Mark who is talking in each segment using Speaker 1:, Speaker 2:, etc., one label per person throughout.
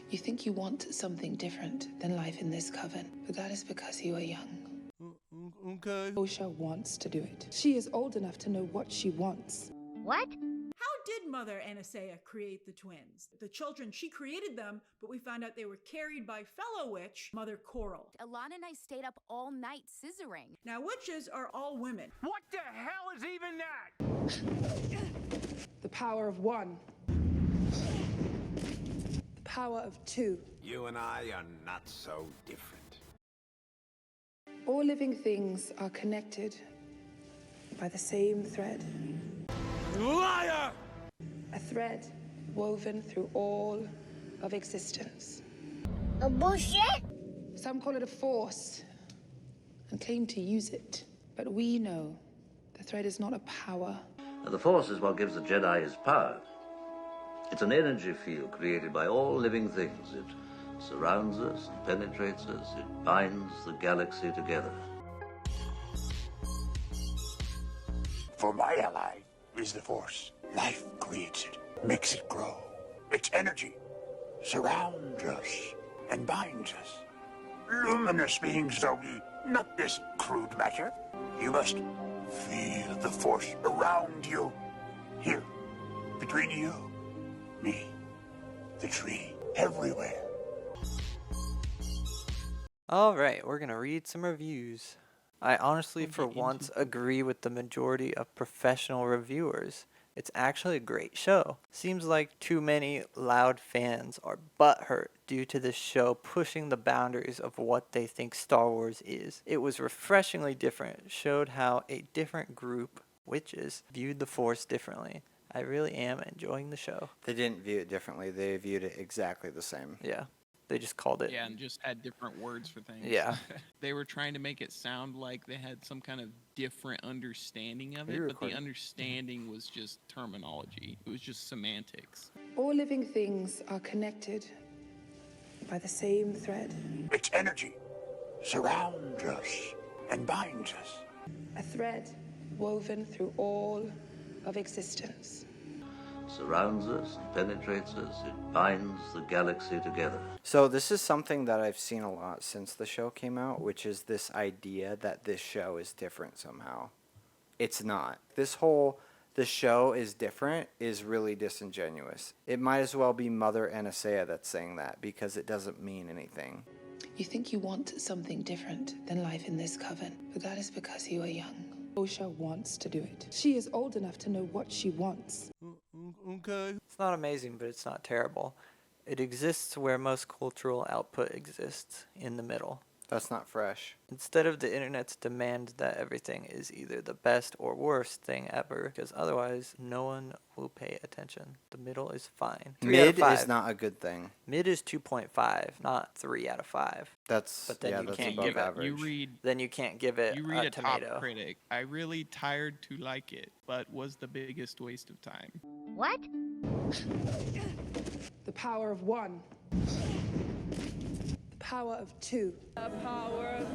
Speaker 1: You think you want something different than life in this coven, but that is because you are young.
Speaker 2: Okay.
Speaker 1: Osha wants to do it. She is old enough to know what she wants.
Speaker 3: What?
Speaker 4: How did Mother Anastasia create the twins? The children, she created them, but we found out they were carried by fellow witch, Mother Coral.
Speaker 3: Alana and I stayed up all night scissoring.
Speaker 4: Now, witches are all women.
Speaker 2: What the hell is even that?
Speaker 1: The power of one. The power of two.
Speaker 5: You and I are not so different.
Speaker 1: All living things are connected by the same thread.
Speaker 2: Liar!
Speaker 1: A thread woven through all of existence.
Speaker 3: A bullshit?
Speaker 1: Some call it a force and claim to use it. But we know the thread is not a power.
Speaker 6: The Force is what gives the Jedi his power. It's an energy field created by all living things. It surrounds us, it penetrates us, it binds the galaxy together.
Speaker 7: For my ally is the Force. Life creates it, makes it grow. Its energy surrounds us and binds us. Luminous beings are we, not this crude matter. You must feel the Force around you. Here, between you, me, the tree, everywhere.
Speaker 8: Alright, we're gonna read some reviews. I honestly, for once, agree with the majority of professional reviewers. It's actually a great show. Seems like too many loud fans are butthurt due to this show pushing the boundaries of what they think Star Wars is. It was refreshingly different, showed how a different group, witches, viewed the Force differently. I really am enjoying the show.
Speaker 9: They didn't view it differently. They viewed it exactly the same.
Speaker 8: Yeah. They just called it.
Speaker 10: Yeah, and just had different words for things.
Speaker 8: Yeah.
Speaker 10: They were trying to make it sound like they had some kind of different understanding of it, but the understanding was just terminology. It was just semantics.
Speaker 1: All living things are connected by the same thread.
Speaker 7: Its energy surrounds us and binds us.
Speaker 1: A thread woven through all of existence.
Speaker 6: Surrounds us, penetrates us, it binds the galaxy together.
Speaker 9: So this is something that I've seen a lot since the show came out, which is this idea that this show is different somehow. It's not. The show is different is really disingenuous. It might as well be Mother Anastasia that's saying that, because it doesn't mean anything.
Speaker 1: You think you want something different than life in this coven, but that is because you are young. Osha wants to do it. She is old enough to know what she wants.
Speaker 2: Okay.
Speaker 8: It's not amazing, but it's not terrible. It exists where most cultural output exists, in the middle.
Speaker 9: That's not fresh.
Speaker 8: Instead of the internet's demand that everything is either the best or worst thing ever, because otherwise no one will pay attention. The middle is fine.
Speaker 9: Mid is not a good thing.
Speaker 8: Mid is 2.5, not 3 out of 5.
Speaker 9: That's
Speaker 8: But then you
Speaker 9: that's
Speaker 8: can't
Speaker 9: above
Speaker 8: give it-
Speaker 9: average.
Speaker 8: Then you can't give it
Speaker 10: You read a
Speaker 8: tomato.
Speaker 10: top critic. I really tired to like it, but was the biggest waste of time.
Speaker 3: What?
Speaker 1: The power of one. The power of two. The power of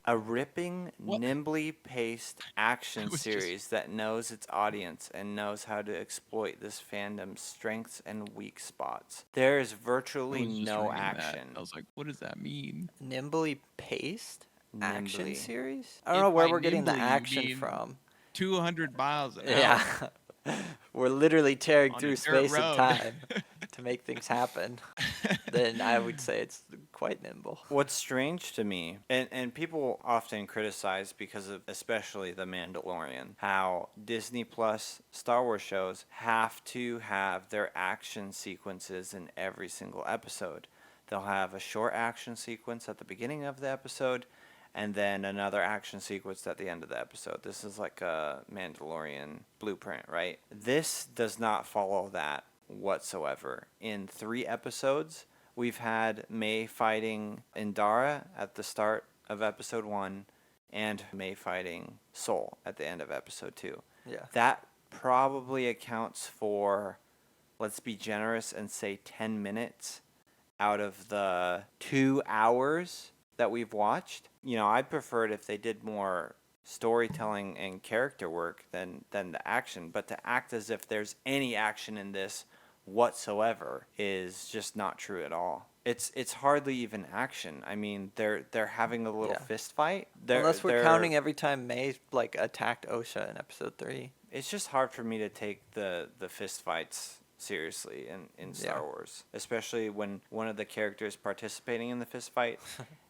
Speaker 9: A ripping, nimbly paced action series that knows its audience and knows how to exploit this fandom's strengths and weak spots. There is virtually no action.
Speaker 10: I was like, what does that mean?
Speaker 8: Nimbly paced action
Speaker 9: Nimbly.
Speaker 10: If
Speaker 8: series? I don't know where
Speaker 10: by
Speaker 8: we're getting the
Speaker 10: nimbly you
Speaker 8: action
Speaker 10: mean
Speaker 8: from.
Speaker 10: 200 miles an hour.
Speaker 8: Yeah. We're literally tearing
Speaker 10: On a
Speaker 8: through
Speaker 10: dirt
Speaker 8: space and
Speaker 10: road.
Speaker 8: time to make things happen. Then I would say it's quite nimble.
Speaker 9: What's strange to me, and people often criticize because of especially The Mandalorian, how Disney Plus Star Wars shows have to have their action sequences in every single episode. They'll have a short action sequence at the beginning of the episode, and then another action sequence at the end of the episode. This is like a Mandalorian blueprint, right? This does not follow that whatsoever. In 3 episodes, we've had May fighting Indara at the start of episode 1, and May fighting Soul at the end of episode 2.
Speaker 8: Yeah.
Speaker 9: That probably accounts for, let's be generous and say 10 minutes out of the 2 hours that we've watched. You know, I'd prefer it if they did more storytelling and character work than the action, but to act as if there's any action in this whatsoever is just not true at all. It's hardly even action. I mean, they're having a little fist fight.
Speaker 8: Unless we're counting every time May like attacked Osha in episode 3.
Speaker 9: It's just hard for me to take the fist fights seriously in Star Wars, especially when one of the characters participating in the fist fight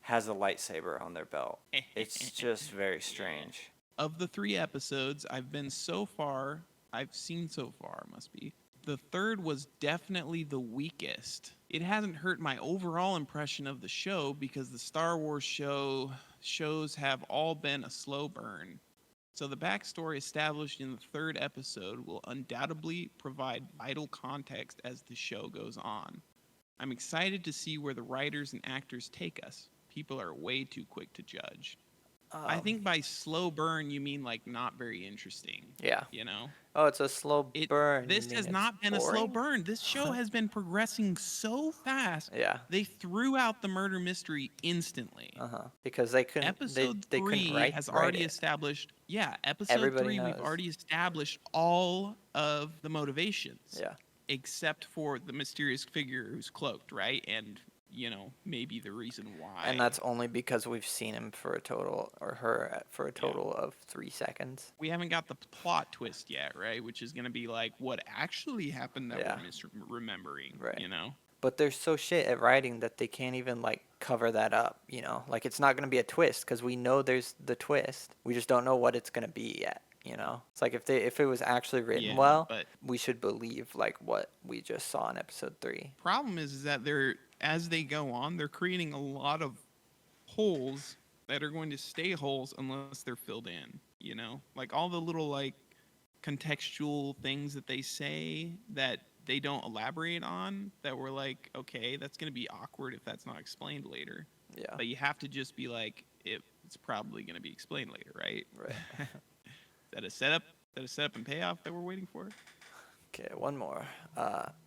Speaker 9: has a lightsaber on their belt. It's just very strange.
Speaker 10: Of the 3 episodes I've seen so far, the third was definitely the weakest. It hasn't hurt my overall impression of the show because the Star Wars shows have all been a slow burn. So the backstory established in the 3rd episode will undoubtedly provide vital context as the show goes on. I'm excited to see where the writers and actors take us. People are way too quick to judge. I think by slow burn, you mean like not very interesting.
Speaker 8: Yeah.
Speaker 10: You know?
Speaker 8: Oh, it's a slow burn.
Speaker 10: This has not been a slow burn. This show has been progressing so fast.
Speaker 8: Yeah.
Speaker 10: They threw out the murder mystery instantly.
Speaker 8: Because they couldn't.
Speaker 10: Episode
Speaker 8: they
Speaker 10: 3
Speaker 8: couldn't write,
Speaker 10: has
Speaker 8: write
Speaker 10: already
Speaker 8: it.
Speaker 10: established. Yeah, episode
Speaker 8: Everybody
Speaker 10: 3
Speaker 8: knows.
Speaker 10: we've already established all of the motivations.
Speaker 8: Yeah.
Speaker 10: Except for the mysterious figure who's cloaked, right? And maybe the reason why.
Speaker 8: And that's only because we've seen him for a total, or her for a total of 3 seconds.
Speaker 10: We haven't got the plot twist yet, right? Which is going to be like what actually happened that we're misremembering,
Speaker 8: Right.
Speaker 10: know?
Speaker 8: But they're so shit at writing that they can't even like cover that up, Like it's not going to be a twist because we know there's the twist. We just don't know what it's going to be yet, It's like if it was actually written well, we should believe like what we just saw in episode 3.
Speaker 10: Problem is that as they go on, they're creating a lot of holes that are going to stay holes unless they're filled in, Like all the little like contextual things that they say that they don't elaborate on, that we're like, okay, that's going to be awkward if that's not explained later.
Speaker 8: Yeah.
Speaker 10: But you have to just be like, it's probably going to be explained later, right?
Speaker 8: Right.
Speaker 10: Is that a setup and payoff that we're waiting for?
Speaker 8: Okay, one more.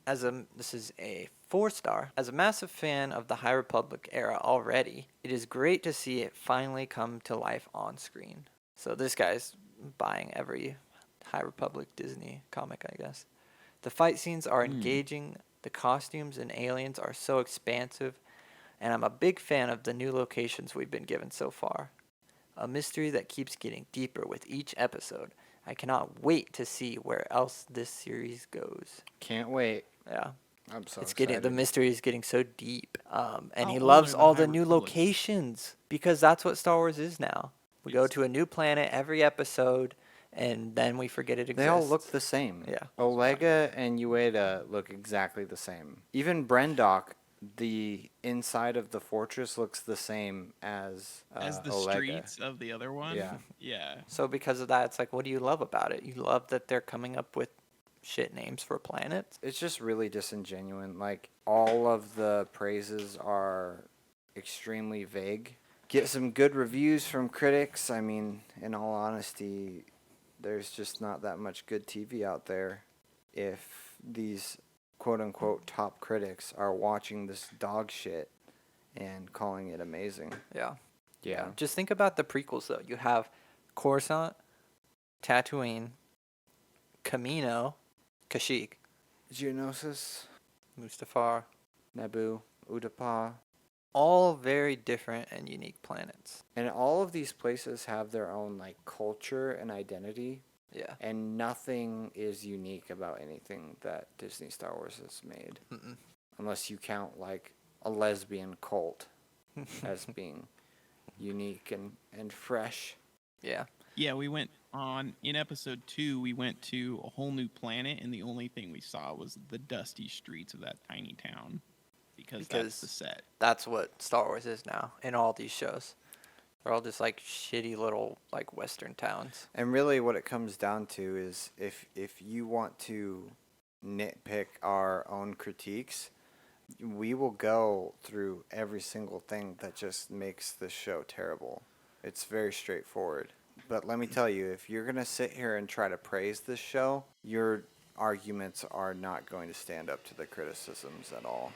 Speaker 8: This is a 4-star. As a massive fan of the High Republic era already, it is great to see it finally come to life on screen. So this guy's buying every High Republic Disney comic, I guess. The fight scenes are engaging, the costumes and aliens are so expansive, and I'm a big fan of the new locations we've been given so far. A mystery that keeps getting deeper with each episode. I cannot wait to see where else this series goes.
Speaker 9: Can't wait.
Speaker 8: Yeah.
Speaker 9: I'm so
Speaker 8: excited. The mystery is getting so deep. And he
Speaker 10: How
Speaker 8: loves
Speaker 10: old are the
Speaker 8: all the
Speaker 10: High
Speaker 8: new
Speaker 10: Republic?
Speaker 8: locations because that's what Star Wars is now. We go to a new planet every episode and then we forget it exists.
Speaker 9: They all look the same.
Speaker 8: Yeah.
Speaker 9: Olega and Ueda look exactly the same. Even Brendok, the inside of the fortress looks the same as
Speaker 10: the
Speaker 9: Olega.
Speaker 10: streets of the other one?
Speaker 9: Yeah.
Speaker 10: Yeah.
Speaker 8: So because of that, it's like, what do you love about it? You love that they're coming up with shit names for planets?
Speaker 9: It's just really disingenuous. Like, all of the praises are extremely vague. Get some good reviews from critics. I mean, in all honesty, there's just not that much good TV out there if these quote-unquote top critics are watching this dog shit and calling it amazing.
Speaker 8: Yeah.
Speaker 9: Yeah.
Speaker 8: Just think about the prequels, though. You have Coruscant, Tatooine, Kamino, Kashyyyk,
Speaker 9: Geonosis,
Speaker 8: Mustafar.
Speaker 9: Naboo, Utapau.
Speaker 8: All very different and unique planets.
Speaker 9: And all of these places have their own, like, culture and identity.
Speaker 8: Yeah.
Speaker 9: And nothing is unique about anything that Disney Star Wars has made.
Speaker 8: Mm-mm.
Speaker 9: Unless you count, like, a lesbian cult as being unique and fresh.
Speaker 8: Yeah.
Speaker 10: Yeah, in episode 2, we went to a whole new planet, and the only thing we saw was the dusty streets of that tiny town. Because that's the set.
Speaker 8: That's what Star Wars is now in all these shows. They're all just like shitty little like western towns.
Speaker 9: And really what it comes down to is if you want to nitpick our own critiques, we will go through every single thing that just makes the show terrible. It's very straightforward. But let me tell you, if you're going to sit here and try to praise this show, your arguments are not going to stand up to the criticisms at all.